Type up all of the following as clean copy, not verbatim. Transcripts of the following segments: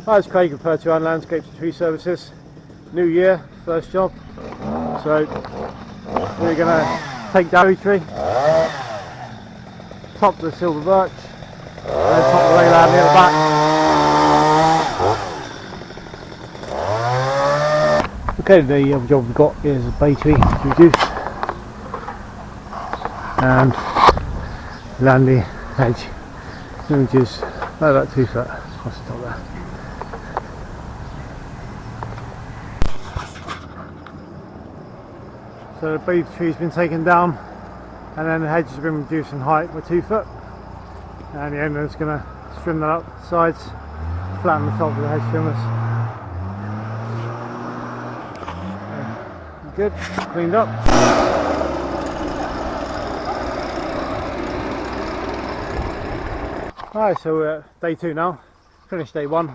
Hi, it's Craig of Per Terram Landscapes and Tree Services. New year, first job. So we're going to take down the tree, top the silver birch, and then top the laylandii at the back. Okay, the other job we've got is a bay tree to reduce and landii hedge, which is about 2 foot across the top there. So the bay tree's been taken down, and then the hedge has been reduced in height by 2 foot, and the owner's going to trim that up the sides, flatten the top with the hedge trimmers. Good, cleaned up. Alright, so we're at day 2 now. Finished day 1.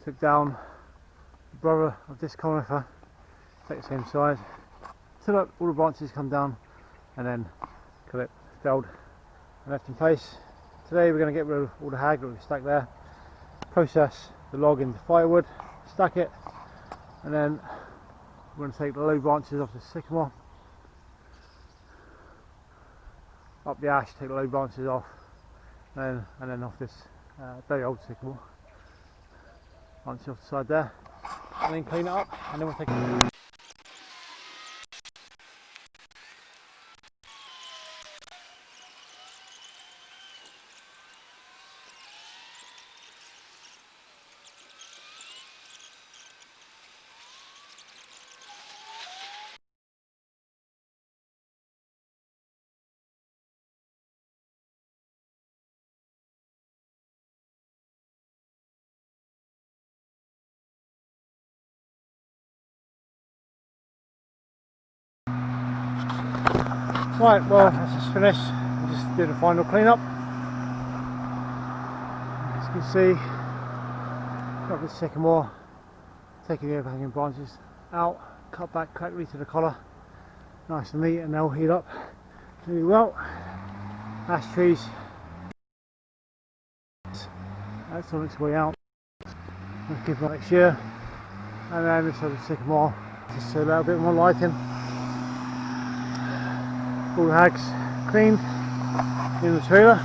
Took down the brother of this conifer, take the same size. Till up all the branches come down, and then cut it, felled and left in place. Today we're going to get rid of all the hag that we've stacked there, process the log into firewood, stack it, and then we're going to take the low branches off the sycamore, up the ash, take the low branches off, and then off this very old sycamore, branches off the side there, and then clean it up, and then we'll take it. Right, well, that's just finished. We just did a final clean up. As you can see, got the sycamore, taking the overhanging branches out, cut back correctly to the collar, nice and neat, and they'll heat up really well. Ash trees, that's on its way out. We'll keep it next year, and then this other sycamore, just a little bit more lighting. All the hags cleaned in the trailer.